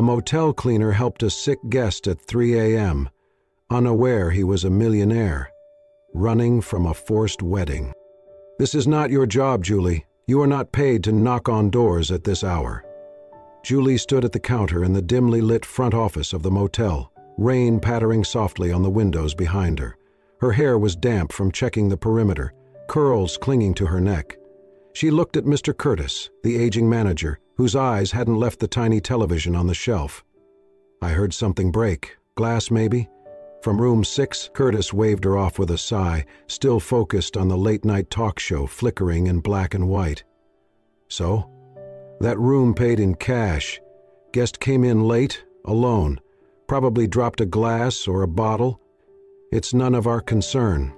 A motel cleaner helped a sick guest at 3 a.m., unaware he was a millionaire, running from a forced wedding. "This is not your job, Julie. You are not paid to knock on doors at this hour." Julie stood at the counter in the dimly lit front office of the motel, rain pattering softly on the windows behind her. Her hair was damp from checking the perimeter, curls clinging to her neck. She looked at Mr. Curtis, the aging manager, whose eyes hadn't left the tiny television on the shelf. "I heard something break. Glass, maybe?" From room 6, Curtis waved her off with a sigh, still focused on the late-night talk show flickering in black and white. "So? That room paid in cash. Guest came in late, alone. Probably dropped a glass or a bottle. It's none of our concern."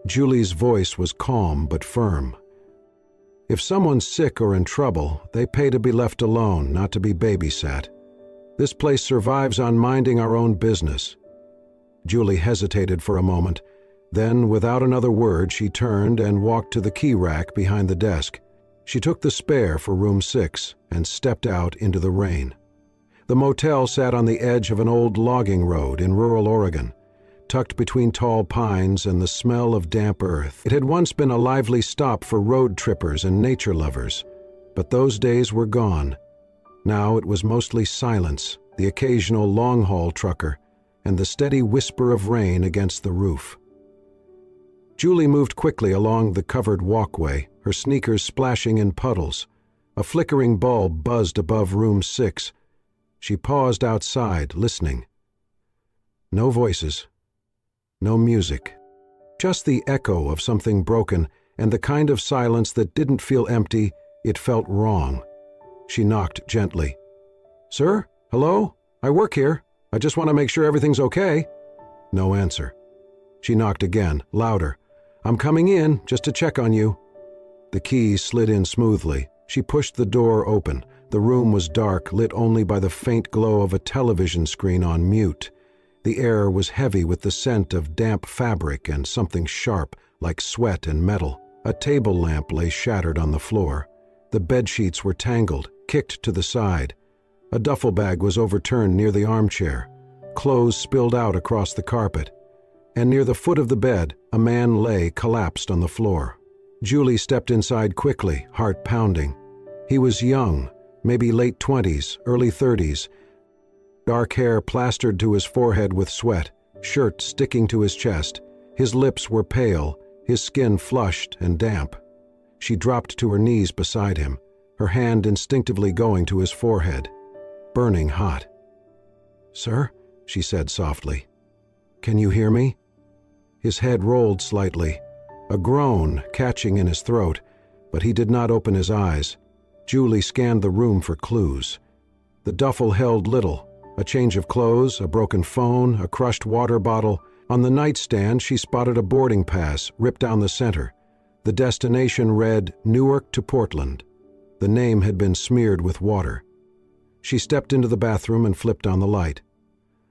Julie's voice was calm but firm. "If someone's sick or in trouble, they pay to be left alone, not to be babysat. This place survives on minding our own business." Julie hesitated for a moment. Then, without another word, she turned and walked to the key rack behind the desk. She took the spare for room 6 and stepped out into the rain. The motel sat on the edge of an old logging road in rural Oregon, tucked between tall pines and the smell of damp earth. It had once been a lively stop for road trippers and nature lovers, but those days were gone. Now it was mostly silence, the occasional long-haul trucker, and the steady whisper of rain against the roof. Julie moved quickly along the covered walkway, her sneakers splashing in puddles. A flickering bulb buzzed above room 6. She paused outside, listening. No voices. No music. Just the echo of something broken, and the kind of silence that didn't feel empty, it felt wrong. She knocked gently. "Sir? Hello? I work here. I just want to make sure everything's okay." No answer. She knocked again, louder. "I'm coming in, just to check on you." The key slid in smoothly. She pushed the door open. The room was dark, lit only by the faint glow of a television screen on mute. The air was heavy with the scent of damp fabric and something sharp, like sweat and metal. A table lamp lay shattered on the floor. The bedsheets were tangled, kicked to the side. A duffel bag was overturned near the armchair. Clothes spilled out across the carpet. And near the foot of the bed, a man lay collapsed on the floor. Julie stepped inside quickly, heart pounding. He was young, maybe late 20s, early 30s. Dark hair plastered to his forehead with sweat, shirt sticking to his chest. His lips were pale, his skin flushed and damp. She dropped to her knees beside him, her hand instinctively going to his forehead. Burning hot. "Sir?" she said softly. "Can you hear me?" His head rolled slightly, a groan catching in his throat, but he did not open his eyes. Julie scanned the room for clues. The duffel held little. A change of clothes, a broken phone, a crushed water bottle. On the nightstand, she spotted a boarding pass ripped down the center. The destination read Newark to Portland. The name had been smeared with water. She stepped into the bathroom and flipped on the light.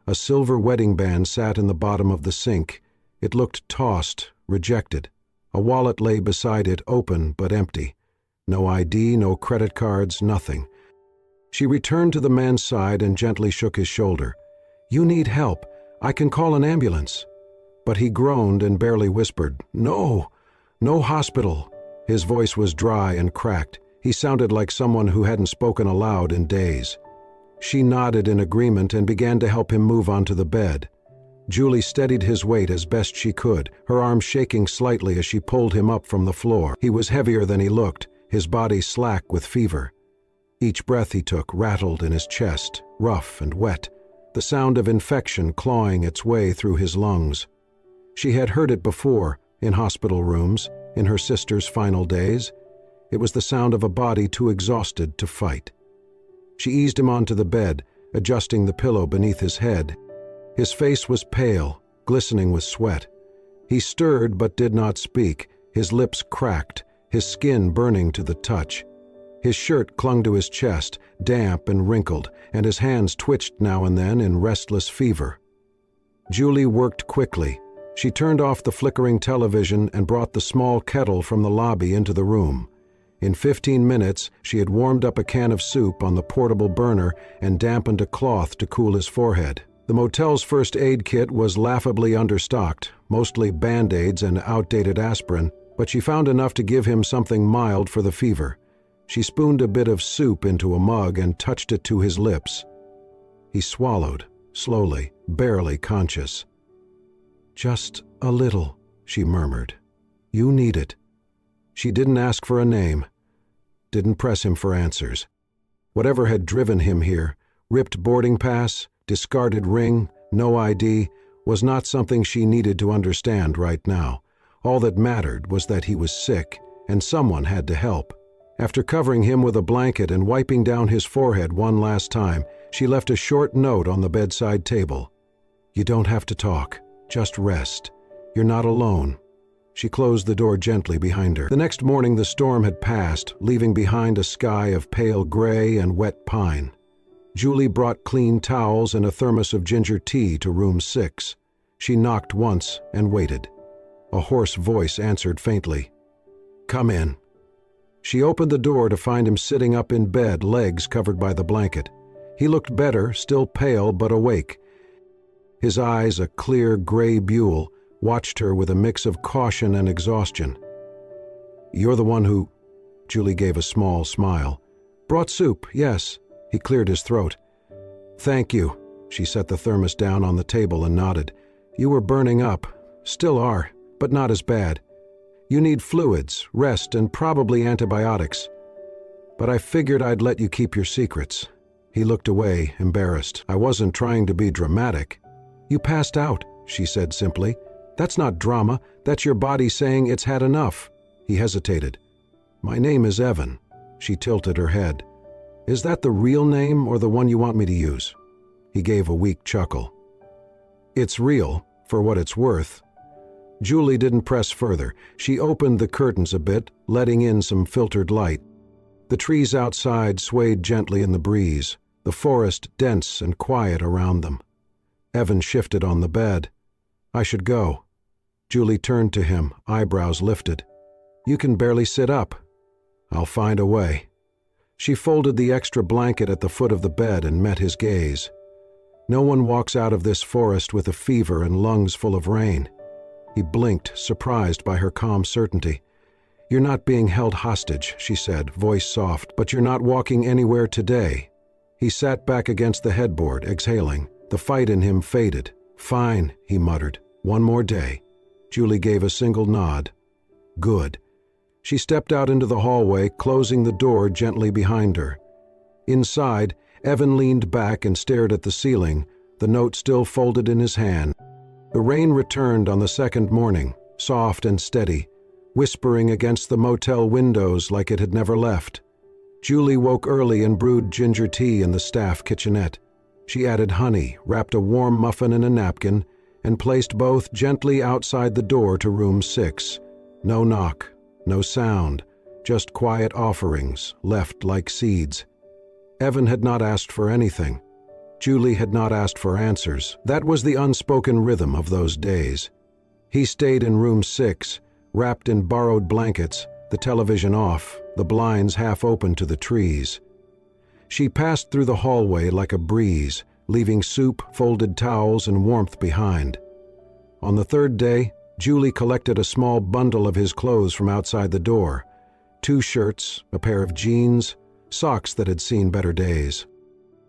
A silver wedding band sat in the bottom of the sink. It looked tossed, rejected. A wallet lay beside it, open but empty. No ID, no credit cards, nothing. She returned to the man's side and gently shook his shoulder. "You need help. I can call an ambulance." But he groaned and barely whispered, "No, no hospital." His voice was dry and cracked. He sounded like someone who hadn't spoken aloud in days. She nodded in agreement and began to help him move onto the bed. Julie steadied his weight as best she could, her arm shaking slightly as she pulled him up from the floor. He was heavier than he looked, his body slack with fever. Each breath he took rattled in his chest, rough and wet, the sound of infection clawing its way through his lungs. She had heard it before, in hospital rooms, in her sister's final days. It was the sound of a body too exhausted to fight. She eased him onto the bed, adjusting the pillow beneath his head. His face was pale, glistening with sweat. He stirred but did not speak, his lips cracked, his skin burning to the touch. His shirt clung to his chest, damp and wrinkled, and his hands twitched now and then in restless fever. Julie worked quickly. She turned off the flickering television and brought the small kettle from the lobby into the room. In 15 minutes, she had warmed up a can of soup on the portable burner and dampened a cloth to cool his forehead. The motel's first aid kit was laughably understocked, mostly Band-Aids and outdated aspirin, but she found enough to give him something mild for the fever. She spooned a bit of soup into a mug and touched it to his lips. He swallowed, slowly, barely conscious. "Just a little," she murmured. "You need it." She didn't ask for a name, didn't press him for answers. Whatever had driven him here, ripped boarding pass, discarded ring, no ID, was not something she needed to understand right now. All that mattered was that he was sick, and someone had to help. After covering him with a blanket and wiping down his forehead one last time, she left a short note on the bedside table. "You don't have to talk. Just rest. You're not alone." She closed the door gently behind her. The next morning the storm had passed, leaving behind a sky of pale gray and wet pine. Julie brought clean towels and a thermos of ginger tea to room 6. She knocked once and waited. A hoarse voice answered faintly. "Come in." She opened the door to find him sitting up in bed, legs covered by the blanket. He looked better, still pale but awake. His eyes, a clear gray buhl, watched her with a mix of caution and exhaustion. "You're the one who—" Julie gave a small smile. "Brought soup, yes." He cleared his throat. "Thank you." She set the thermos down on the table and nodded. "You were burning up. Still are, but not as bad. You need fluids, rest, and probably antibiotics. But I figured I'd let you keep your secrets." He looked away, embarrassed. "I wasn't trying to be dramatic." "You passed out," she said simply. "That's not drama. That's your body saying it's had enough." He hesitated. "My name is Evan." She tilted her head. "Is that the real name or the one you want me to use?" He gave a weak chuckle. "It's real, for what it's worth." Julie didn't press further. She opened the curtains a bit, letting in some filtered light. The trees outside swayed gently in the breeze, the forest dense and quiet around them. Evan shifted on the bed. "I should go." Julie turned to him, eyebrows lifted. "You can barely sit up." "I'll find a way." She folded the extra blanket at the foot of the bed and met his gaze. No one walks out of this forest with a fever and lungs full of rain. He blinked, surprised by her calm certainty. "You're not being held hostage," she said, voice soft, "but you're not walking anywhere today." He sat back against the headboard, exhaling. The fight in him faded. "Fine," he muttered. "One more day." Julie gave a single nod. "Good." She stepped out into the hallway, closing the door gently behind her. Inside, Evan leaned back and stared at the ceiling, the note still folded in his hand. The rain returned on the second morning, soft and steady, whispering against the motel windows like it had never left. Julie woke early and brewed ginger tea in the staff kitchenette. She added honey, wrapped a warm muffin in a napkin, and placed both gently outside the door to room 6. No knock, no sound, just quiet offerings, left like seeds. Evan had not asked for anything. Julie had not asked for answers. That was the unspoken rhythm of those days. He stayed in room 6, wrapped in borrowed blankets, the television off, the blinds half open to the trees. She passed through the hallway like a breeze, leaving soup, folded towels, and warmth behind. On the third day, Julie collected a small bundle of his clothes from outside the door. 2 shirts, a pair of jeans, socks that had seen better days.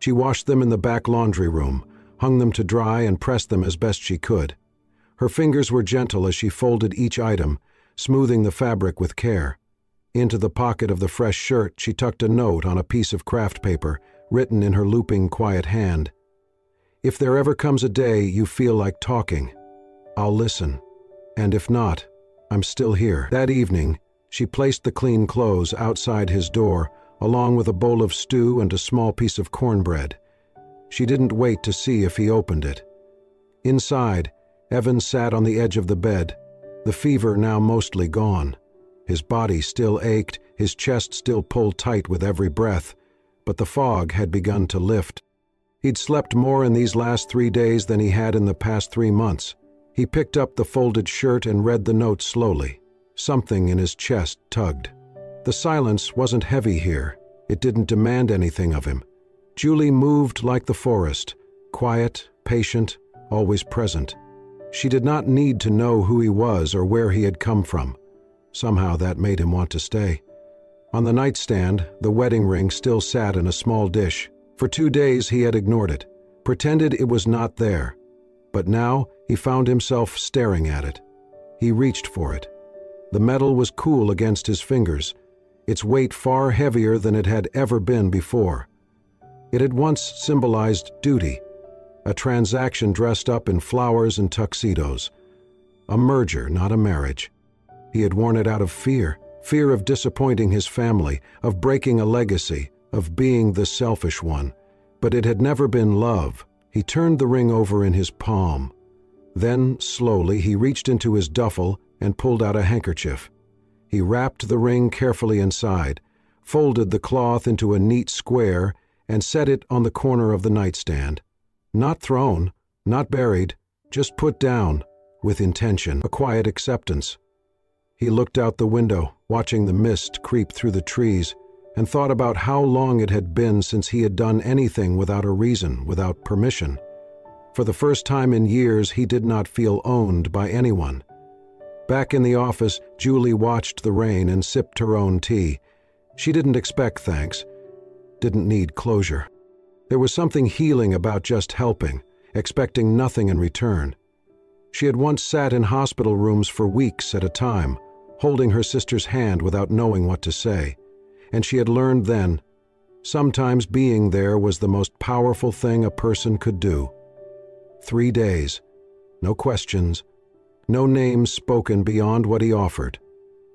She washed them in the back laundry room, hung them to dry and pressed them as best she could. Her fingers were gentle as she folded each item, smoothing the fabric with care. Into the pocket of the fresh shirt she tucked a note on a piece of craft paper, written in her looping, quiet hand. "If there ever comes a day you feel like talking, I'll listen. And if not, I'm still here." That evening, she placed the clean clothes outside his door, along with a bowl of stew and a small piece of cornbread. She didn't wait to see if he opened it. Inside, Evan sat on the edge of the bed, the fever now mostly gone. His body still ached, his chest still pulled tight with every breath, but the fog had begun to lift. He'd slept more in these last 3 days than he had in the past 3 months. He picked up the folded shirt and read the note slowly. Something in his chest tugged. The silence wasn't heavy here. It didn't demand anything of him. Julie moved like the forest, quiet, patient, always present. She did not need to know who he was or where he had come from. Somehow that made him want to stay. On the nightstand, the wedding ring still sat in a small dish. For 2 days he had ignored it, pretended it was not there. But now he found himself staring at it. He reached for it. The metal was cool against his fingers, its weight far heavier than it had ever been before. It had once symbolized duty, a transaction dressed up in flowers and tuxedos. A merger, not a marriage. He had worn it out of fear of disappointing his family, of breaking a legacy, of being the selfish one. But it had never been love. He turned the ring over in his palm. Then, slowly, he reached into his duffel and pulled out a handkerchief. He wrapped the ring carefully inside, folded the cloth into a neat square, and set it on the corner of the nightstand. Not thrown, not buried, just put down, with intention, a quiet acceptance. He looked out the window, watching the mist creep through the trees, and thought about how long it had been since he had done anything without a reason, without permission. For the first time in years, he did not feel owned by anyone. Back in the office, Julie watched the rain and sipped her own tea. She didn't expect thanks, didn't need closure. There was something healing about just helping, expecting nothing in return. She had once sat in hospital rooms for weeks at a time, holding her sister's hand without knowing what to say. And she had learned then, sometimes being there was the most powerful thing a person could do. 3 days, no questions, no names spoken beyond what he offered.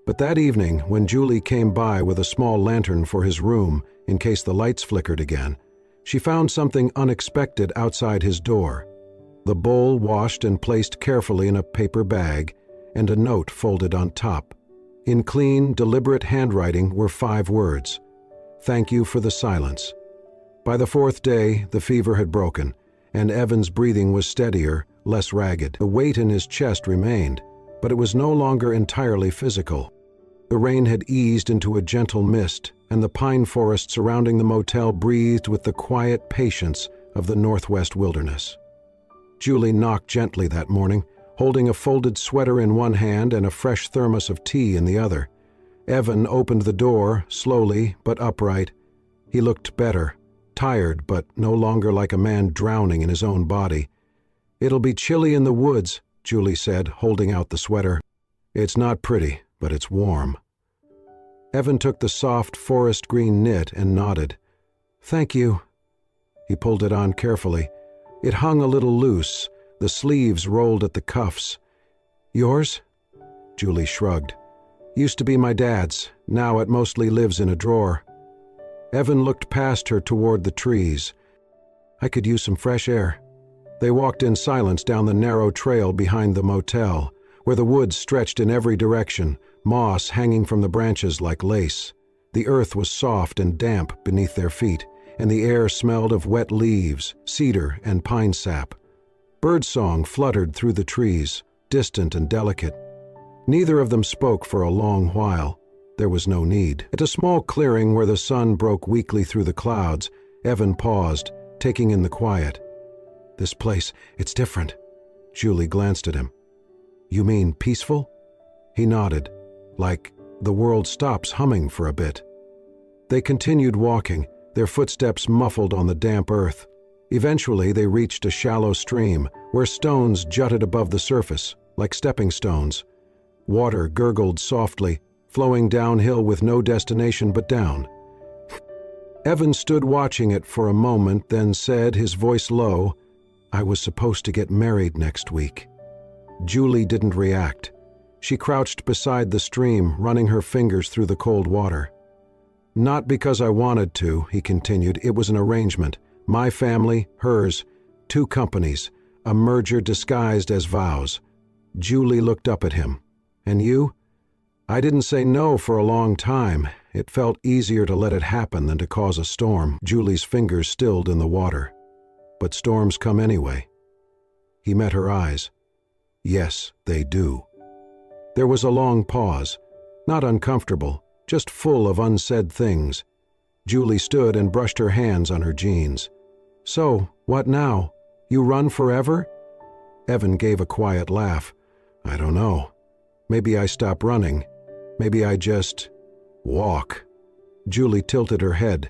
But that evening, when Julie came by with a small lantern for his room in case the lights flickered again, she found something unexpected outside his door. The bowl washed and placed carefully in a paper bag, and a note folded on top. In clean, deliberate handwriting were 5 words. "Thank you for the silence." By the 4th day, the fever had broken, and Evan's breathing was steadier, less ragged. The weight in his chest remained, but it was no longer entirely physical. The rain had eased into a gentle mist, and the pine forest surrounding the motel breathed with the quiet patience of the northwest wilderness. Julie knocked gently that morning, holding a folded sweater in one hand and a fresh thermos of tea in the other. Evan opened the door, slowly but upright. He looked better, tired but no longer like a man drowning in his own body. "It'll be chilly in the woods," Julie said, holding out the sweater. "It's not pretty, but it's warm." Evan took the soft forest green knit and nodded. "Thank you." He pulled it on carefully. It hung a little loose, the sleeves rolled at the cuffs. "Yours?" Julie shrugged. "Used to be my dad's. Now it mostly lives in a drawer." Evan looked past her toward the trees. "I could use some fresh air." They walked in silence down the narrow trail behind the motel, where the woods stretched in every direction, moss hanging from the branches like lace. The earth was soft and damp beneath their feet, and the air smelled of wet leaves, cedar, and pine sap. Birdsong fluttered through the trees, distant and delicate. Neither of them spoke for a long while. There was no need. At a small clearing where the sun broke weakly through the clouds, Evan paused, taking in the quiet. "This place, it's different." Julie glanced at him. "You mean peaceful?" He nodded, like the world stops humming for a bit. They continued walking, their footsteps muffled on the damp earth. Eventually they reached a shallow stream where stones jutted above the surface, like stepping stones. Water gurgled softly, flowing downhill with no destination but down. Evan stood watching it for a moment, then said, his voice low, "I was supposed to get married next week." Julie didn't react. She crouched beside the stream, running her fingers through the cold water. "Not because I wanted to," he continued. "It was an arrangement. My family, hers, 2 companies, a merger disguised as vows." Julie looked up at him. "And you?" "I didn't say no for a long time. It felt easier to let it happen than to cause a storm." Julie's fingers stilled in the water. "But storms come anyway." He met her eyes. "Yes, they do." There was a long pause, not uncomfortable, just full of unsaid things. Julie stood and brushed her hands on her jeans. "So, what now? You run forever?" Evan gave a quiet laugh. "I don't know. Maybe I stop running. Maybe I just walk." Julie tilted her head.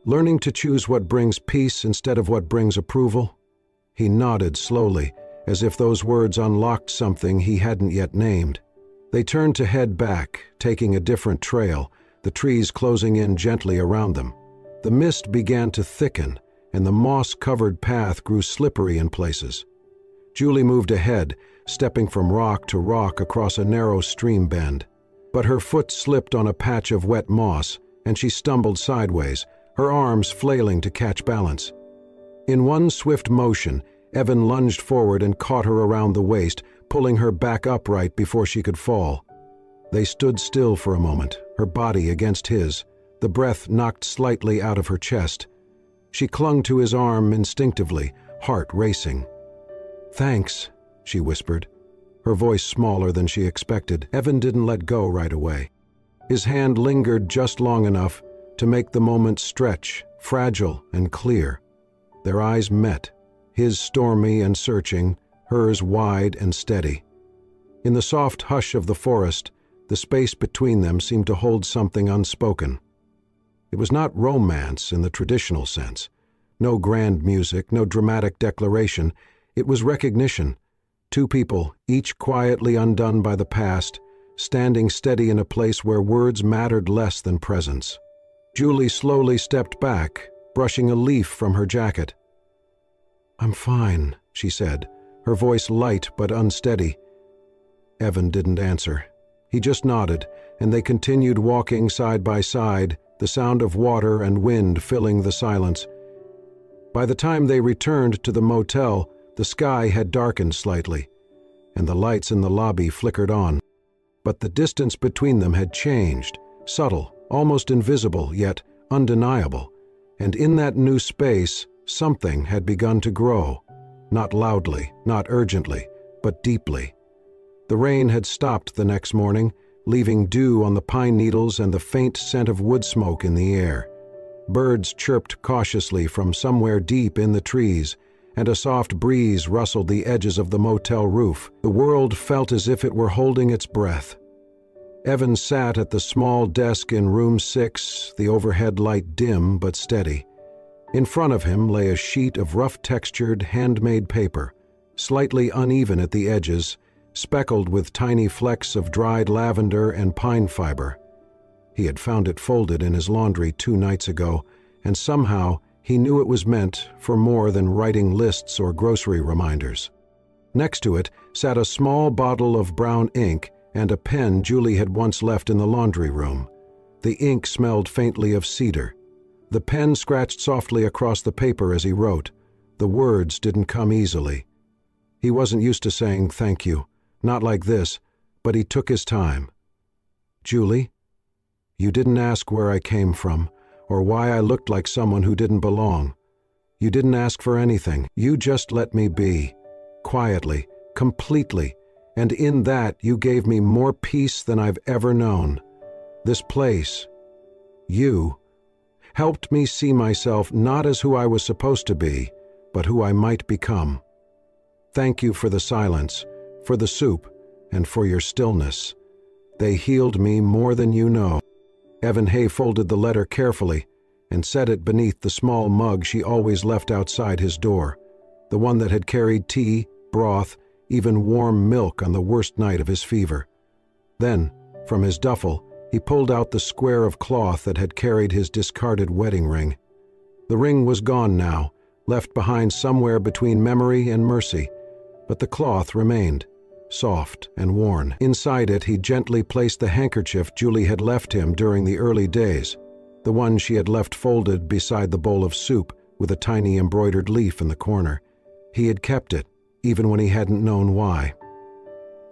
"Learning to choose what brings peace instead of what brings approval?" He nodded slowly, as if those words unlocked something he hadn't yet named. They turned to head back, taking a different trail, the trees closing in gently around them. The mist began to thicken, and the moss-covered path grew slippery in places. Julie moved ahead, stepping from rock to rock across a narrow stream bend. But her foot slipped on a patch of wet moss, and she stumbled sideways, her arms flailing to catch balance. In one swift motion, Evan lunged forward and caught her around the waist, pulling her back upright before she could fall. They stood still for a moment, her body against his, the breath knocked slightly out of her chest. She clung to his arm instinctively, heart racing. "Thanks," she whispered, her voice smaller than she expected. Evan didn't let go right away. His hand lingered just long enough to make the moment stretch, fragile and clear. Their eyes met, his stormy and searching, hers wide and steady. In the soft hush of the forest, the space between them seemed to hold something unspoken. It was not romance in the traditional sense. No grand music, no dramatic declaration. It was recognition. Two people, each quietly undone by the past, standing steady in a place where words mattered less than presence. Julie slowly stepped back, brushing a leaf from her jacket. "I'm fine," she said, her voice light but unsteady. Evan didn't answer. He just nodded, and they continued walking side by side, the sound of water and wind filling the silence. By the time they returned to the motel, the sky had darkened slightly, and the lights in the lobby flickered on. But the distance between them had changed, subtle, almost invisible, yet undeniable, and in that new space, something had begun to grow, not loudly, not urgently, but deeply. The rain had stopped the next morning, leaving dew on the pine needles and the faint scent of wood smoke in the air. Birds chirped cautiously from somewhere deep in the trees, and a soft breeze rustled the edges of the motel roof. The world felt as if it were holding its breath. Evan sat at the small desk in room 6, the overhead light dim but steady. In front of him lay a sheet of rough-textured, handmade paper, slightly uneven at the edges, speckled with tiny flecks of dried lavender and pine fiber. He had found it folded in his laundry 2 nights ago, and somehow he knew it was meant for more than writing lists or grocery reminders. Next to it sat a small bottle of brown ink and a pen Julie had once left in the laundry room. The ink smelled faintly of cedar. The pen scratched softly across the paper as he wrote. The words didn't come easily. He wasn't used to saying thank you, not like this, but he took his time. "Julie, you didn't ask where I came from, or why I looked like someone who didn't belong. You didn't ask for anything. You just let me be, quietly, completely, and in that you gave me more peace than I've ever known. This place, you, helped me see myself not as who I was supposed to be, but who I might become. Thank you for the silence, for the soup, and for your stillness. They healed me more than you know." Evan Hay folded the letter carefully and set it beneath the small mug she always left outside his door, the one that had carried tea, broth, even warm milk on the worst night of his fever. Then, from his duffel, he pulled out the square of cloth that had carried his discarded wedding ring. The ring was gone now, left behind somewhere between memory and mercy, but the cloth remained, soft and worn. Inside it he gently placed the handkerchief Julie had left him during the early days, the one she had left folded beside the bowl of soup with a tiny embroidered leaf in the corner. He had kept it, even when he hadn't known why.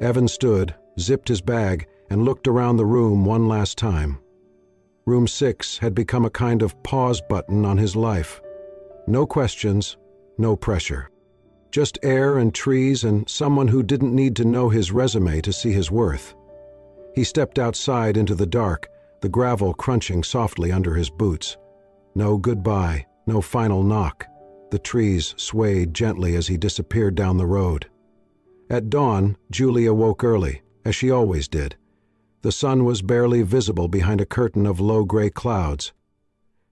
Evan stood, zipped his bag, and looked around the room one last time. Room 6 had become a kind of pause button on his life. No questions, no pressure. Just air and trees and someone who didn't need to know his resume to see his worth. He stepped outside into the dark, the gravel crunching softly under his boots. No goodbye, no final knock. The trees swayed gently as he disappeared down the road. At dawn, Julie awoke early, as she always did. The sun was barely visible behind a curtain of low gray clouds.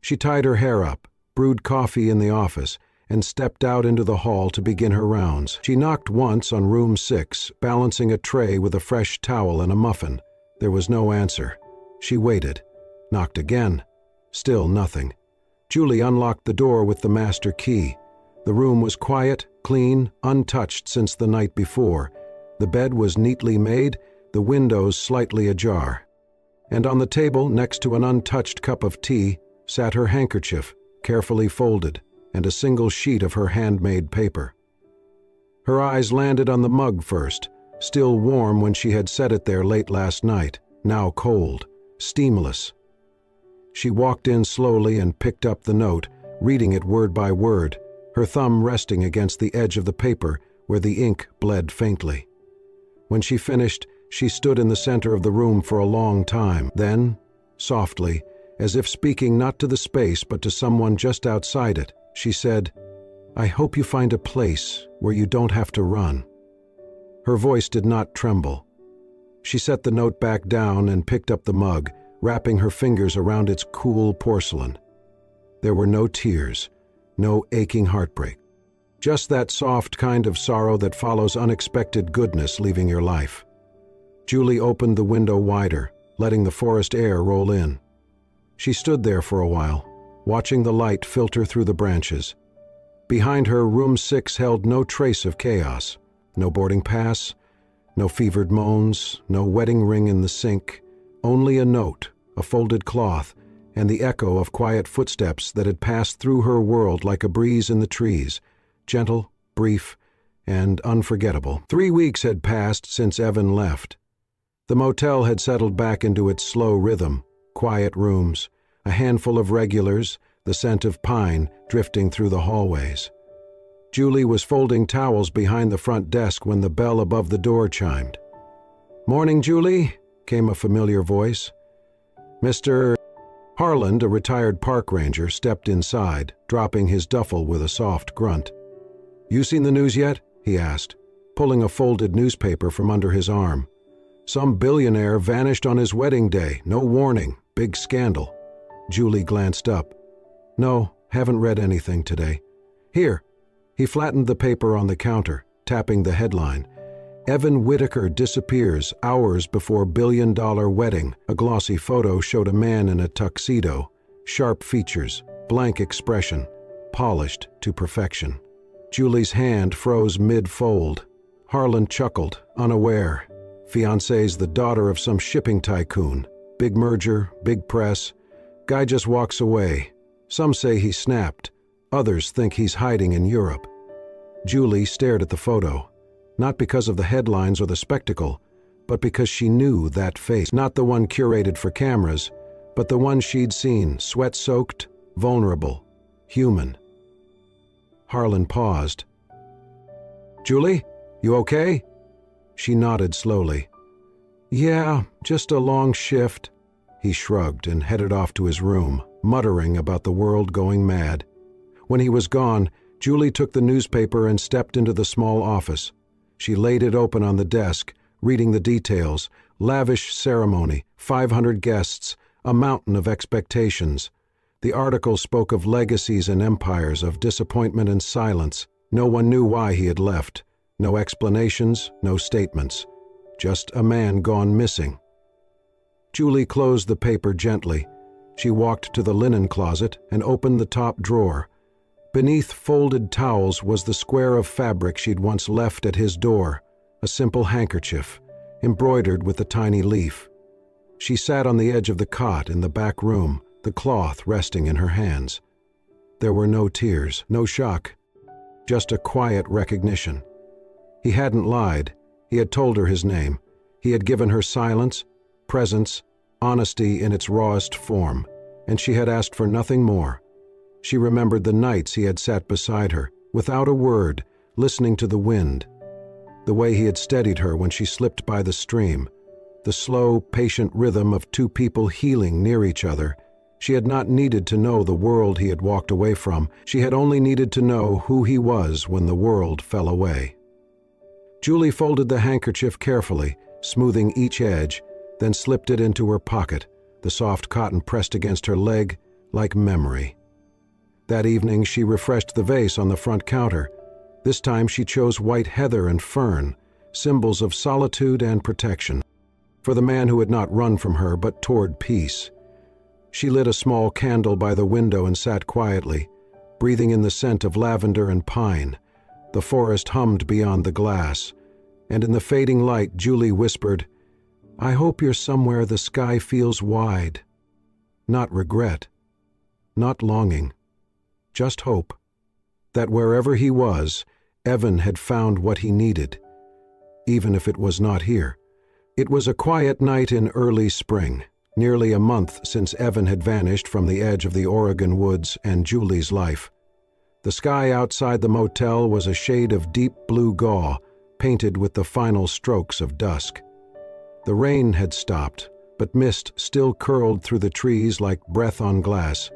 She tied her hair up, brewed coffee in the office, and stepped out into the hall to begin her rounds. She knocked once on room 6, balancing a tray with a fresh towel and a muffin. There was no answer. She waited. Knocked again. Still nothing. Julie unlocked the door with the master key. The room was quiet, clean, untouched since the night before. The bed was neatly made, the windows slightly ajar. And on the table, next to an untouched cup of tea, sat her handkerchief, carefully folded, and a single sheet of her handmade paper. Her eyes landed on the mug first, still warm when she had set it there late last night, now cold, steamless. She walked in slowly and picked up the note, reading it word by word, her thumb resting against the edge of the paper where the ink bled faintly. When she finished, she stood in the center of the room for a long time. Then, softly, as if speaking not to the space but to someone just outside it, she said, "I hope you find a place where you don't have to run." Her voice did not tremble. She set the note back down and picked up the mug, wrapping her fingers around its cool porcelain. There were no tears, no aching heartbreak. Just that soft kind of sorrow that follows unexpected goodness leaving your life. Julie opened the window wider, letting the forest air roll in. She stood there for a while, watching the light filter through the branches. Behind her, room 6 held no trace of chaos. No boarding pass, no fevered moans, no wedding ring in the sink, only a note, a folded cloth, and the echo of quiet footsteps that had passed through her world like a breeze in the trees, gentle, brief, and unforgettable. 3 weeks had passed since Evan left. The motel had settled back into its slow rhythm, quiet rooms, a handful of regulars, the scent of pine drifting through the hallways. Julie was folding towels behind the front desk when the bell above the door chimed. "Morning, Julie," came a familiar voice. Mr. Harland, a retired park ranger, stepped inside, dropping his duffel with a soft grunt. "You seen the news yet?" he asked, pulling a folded newspaper from under his arm. "Some billionaire vanished on his wedding day, no warning, big scandal." Julie glanced up. "No, haven't read anything today." "Here." He flattened the paper on the counter, tapping the headline. "Evan Whitaker disappears hours before billion-dollar wedding." A glossy photo showed a man in a tuxedo, sharp features, blank expression, polished to perfection. Julie's hand froze mid-fold. Harlan chuckled, unaware. Fiancée's the daughter of some shipping tycoon. Big merger, big press. Guy just walks away. Some say he snapped. Others think he's hiding in Europe. Julie stared at the photo, not because of the headlines or the spectacle, but because she knew that face, not the one curated for cameras, but the one she'd seen, sweat-soaked, vulnerable, human. Harlan paused. "Julie, you okay?" She nodded slowly. "Yeah, just a long shift." He shrugged and headed off to his room, muttering about the world going mad. When he was gone, Julie took the newspaper and stepped into the small office. She laid it open on the desk, reading the details. Lavish ceremony, 500 guests, a mountain of expectations. The article spoke of legacies and empires, of disappointment and silence. No one knew why he had left. No explanations, no statements. Just a man gone missing. Julie closed the paper gently. She walked to the linen closet and opened the top drawer. Beneath folded towels was the square of fabric she'd once left at his door, a simple handkerchief, embroidered with a tiny leaf. She sat on the edge of the cot in the back room, the cloth resting in her hands. There were no tears, no shock, just a quiet recognition. He hadn't lied. He had told her his name. He had given her silence, presence, honesty in its rawest form, and she had asked for nothing more. She remembered the nights he had sat beside her, without a word, listening to the wind, the way he had steadied her when she slipped by the stream, the slow, patient rhythm of two people healing near each other. She had not needed to know the world he had walked away from. She had only needed to know who he was when the world fell away. Julie folded the handkerchief carefully, smoothing each edge, then slipped it into her pocket, the soft cotton pressed against her leg like memory. That evening she refreshed the vase on the front counter. This time she chose white heather and fern, symbols of solitude and protection, for the man who had not run from her but toward peace. She lit a small candle by the window and sat quietly, breathing in the scent of lavender and pine. The forest hummed beyond the glass, and in the fading light Julie whispered, "I hope you're somewhere the sky feels wide." Not regret, not longing, just hope. That wherever he was, Evan had found what he needed, even if it was not here. It was a quiet night in early spring, nearly a month since Evan had vanished from the edge of the Oregon woods and Julie's life. The sky outside the motel was a shade of deep blue gaw, painted with the final strokes of dusk. The rain had stopped, but mist still curled through the trees like breath on glass.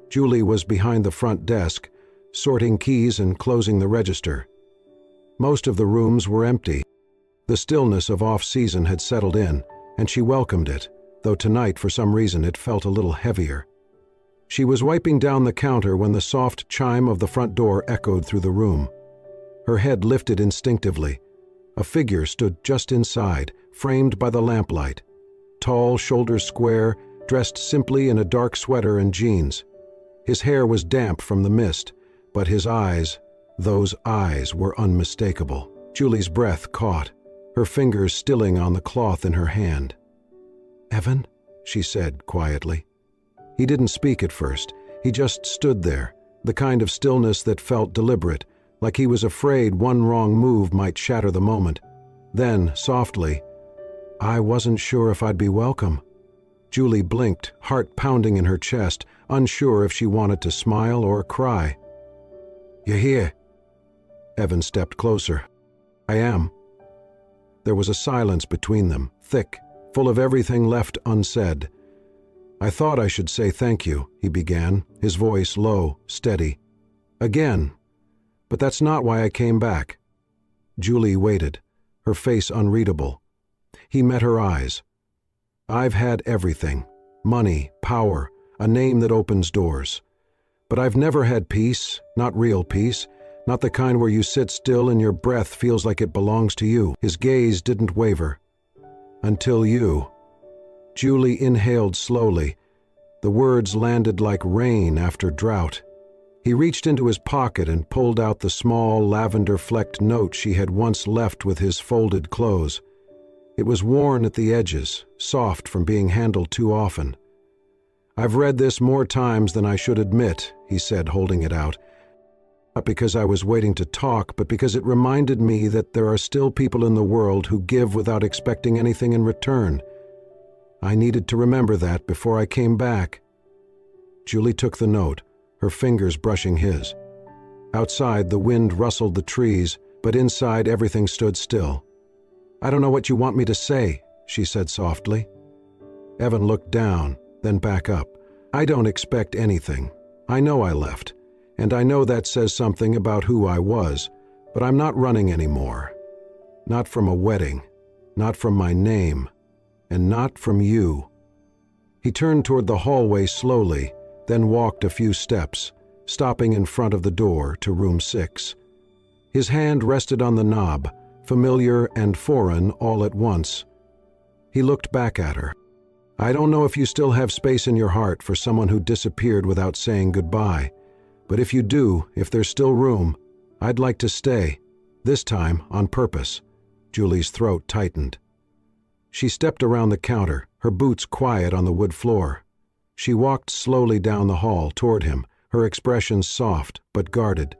Julie was behind the front desk, sorting keys and closing the register. Most of the rooms were empty. The stillness of off-season had settled in, and she welcomed it, though tonight for some reason it felt a little heavier. She was wiping down the counter when the soft chime of the front door echoed through the room. Her head lifted instinctively. A figure stood just inside, framed by the lamplight. Tall, shoulders square, dressed simply in a dark sweater and jeans. His hair was damp from the mist, but his eyes, those eyes were unmistakable. Julie's breath caught, her fingers stilling on the cloth in her hand. "Evan?" she said quietly. He didn't speak at first. He just stood there, the kind of stillness that felt deliberate, like he was afraid one wrong move might shatter the moment. Then, softly, "I wasn't sure if I'd be welcome." Julie blinked, heart pounding in her chest, unsure if she wanted to smile or cry. "You're here." Evan stepped closer. "I am." There was a silence between them, thick, full of everything left unsaid. "I thought I should say thank you," he began, his voice low, steady. "Again. But that's not why I came back." Julie waited, her face unreadable. He met her eyes. "I've had everything. Money, power, a name that opens doors. But I've never had peace, not real peace, not the kind where you sit still and your breath feels like it belongs to you." His gaze didn't waver. "Until you." Julie inhaled slowly. The words landed like rain after drought. He reached into his pocket and pulled out the small, lavender-flecked note she had once left with his folded clothes. It was worn at the edges, soft from being handled too often. "I've read this more times than I should admit," he said, holding it out. "Not because I was waiting to talk, but because it reminded me that there are still people in the world who give without expecting anything in return. I needed to remember that before I came back." Julie took the note, her fingers brushing his. Outside, the wind rustled the trees, but inside everything stood still. "I don't know what you want me to say," she said softly. Evan looked down, then back up. "I don't expect anything. I know I left, and I know that says something about who I was, but I'm not running anymore. Not from a wedding, not from my name, and not from you." He turned toward the hallway slowly, then walked a few steps, stopping in front of the door to room 6. His hand rested on the knob, familiar and foreign all at once. He looked back at her. "I don't know if you still have space in your heart for someone who disappeared without saying goodbye, but if you do, if there's still room, I'd like to stay, this time on purpose." Julie's throat tightened. She stepped around the counter, her boots quiet on the wood floor. She walked slowly down the hall toward him, her expression soft but guarded.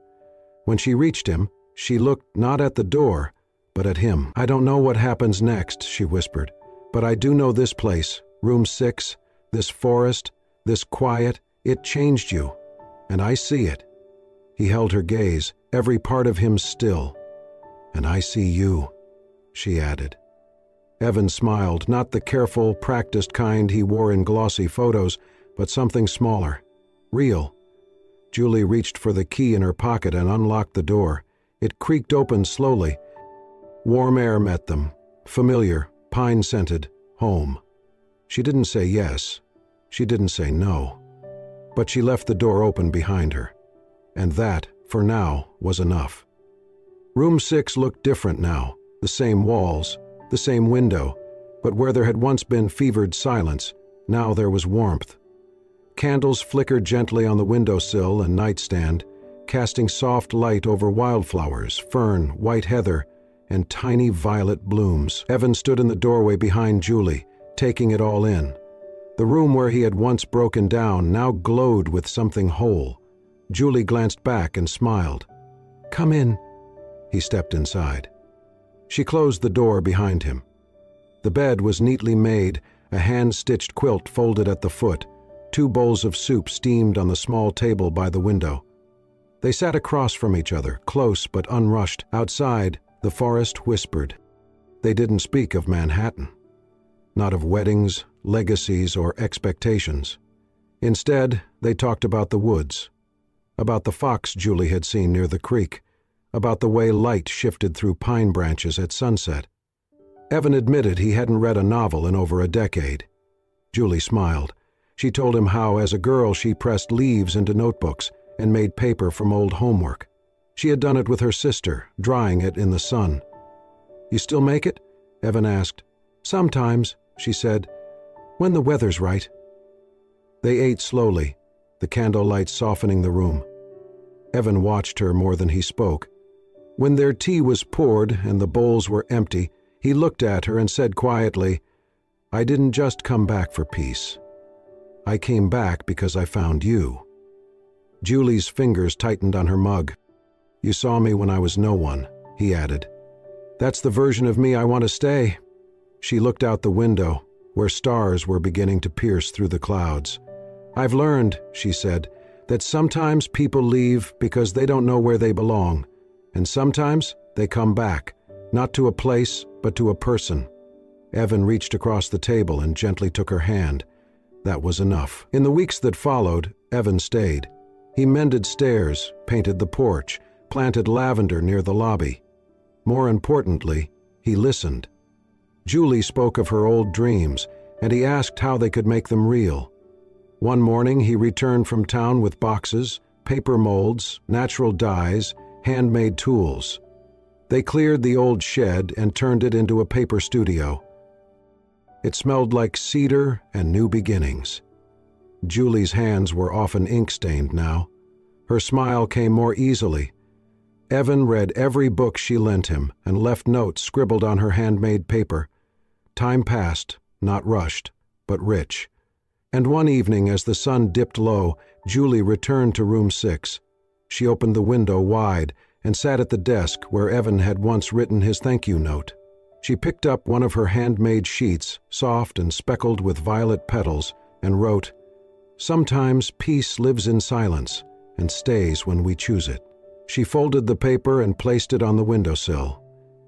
When she reached him, she looked not at the door, but at him. "I don't know what happens next," she whispered, "but I do know this place, room 6, this forest, this quiet, it changed you, and I see it." He held her gaze, every part of him still. "And I see you," she added. Evan smiled, not the careful, practiced kind he wore in glossy photos, but something smaller. Real. Julie reached for the key in her pocket and unlocked the door. It creaked open slowly. Warm air met them. Familiar, pine-scented, home. She didn't say yes. She didn't say no. But she left the door open behind her. And that, for now, was enough. Room 6 looked different now. The same walls, the same window, but where there had once been fevered silence, now there was warmth. Candles flickered gently on the windowsill and nightstand, casting soft light over wildflowers, fern, white heather, and tiny violet blooms. Evan stood in the doorway behind Julie, taking it all in. The room where he had once broken down now glowed with something whole. Julie glanced back and smiled. "Come in." He stepped inside. She closed the door behind him. The bed was neatly made, a hand-stitched quilt folded at the foot, 2 bowls of soup steamed on the small table by the window. They sat across from each other, close but unrushed. Outside, the forest whispered. They didn't speak of Manhattan. Not of weddings, legacies, or expectations. Instead, they talked about the woods, about the fox Julie had seen near the creek, about the way light shifted through pine branches at sunset. Evan admitted he hadn't read a novel in over a decade. Julie smiled. She told him how, as a girl, she pressed leaves into notebooks and made paper from old homework. She had done it with her sister, drying it in the sun. "You still make it?" Evan asked. "Sometimes," she said, "when the weather's right." They ate slowly, the candlelight softening the room. Evan watched her more than he spoke. When their tea was poured and the bowls were empty, he looked at her and said quietly, "I didn't just come back for peace. I came back because I found you." Julie's fingers tightened on her mug. "You saw me when I was no one," he added. "That's the version of me I want to stay." She looked out the window, where stars were beginning to pierce through the clouds. "I've learned," she said, "that sometimes people leave because they don't know where they belong, and sometimes they come back, not to a place, but to a person." Evan reached across the table and gently took her hand. That was enough. In the weeks that followed, Evan stayed. He mended stairs, painted the porch, planted lavender near the lobby. More importantly, he listened. Julie spoke of her old dreams, and he asked how they could make them real. One morning he returned from town with boxes, paper molds, natural dyes, handmade tools. They cleared the old shed and turned it into a paper studio. It smelled like cedar and new beginnings. Julie's hands were often ink-stained now. Her smile came more easily. Evan read every book she lent him and left notes scribbled on her handmade paper. Time passed, not rushed, but rich. And one evening, as the sun dipped low, Julie returned to room 6. She opened the window wide and sat at the desk where Evan had once written his thank-you note. She picked up one of her handmade sheets, soft and speckled with violet petals, and wrote, "Sometimes peace lives in silence and stays when we choose it." She folded the paper and placed it on the windowsill.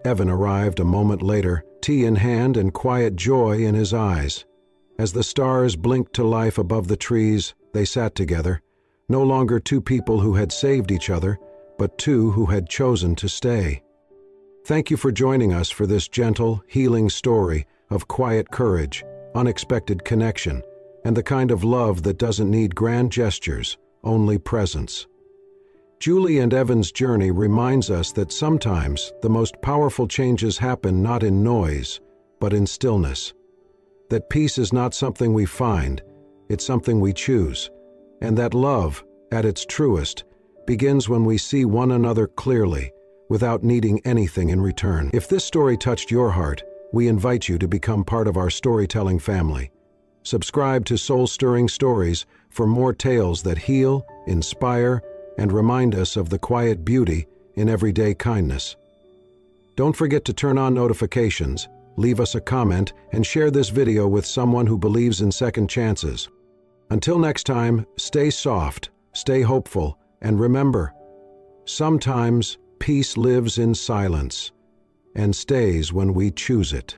Evan arrived a moment later, tea in hand and quiet joy in his eyes. As the stars blinked to life above the trees, they sat together, no longer 2 people who had saved each other, but 2 who had chosen to stay. Thank you for joining us for this gentle, healing story of quiet courage, unexpected connection, and the kind of love that doesn't need grand gestures, only presence. Julie and Evan's journey reminds us that sometimes the most powerful changes happen not in noise, but in stillness. That peace is not something we find, it's something we choose. And that love, at its truest, begins when we see one another clearly, without needing anything in return. If this story touched your heart, we invite you to become part of our storytelling family. Subscribe to Soul-Stirring Stories for more tales that heal, inspire, and remind us of the quiet beauty in everyday kindness. Don't forget to turn on notifications, leave us a comment, and share this video with someone who believes in second chances. Until next time, stay soft, stay hopeful, and remember, sometimes peace lives in silence and stays when we choose it.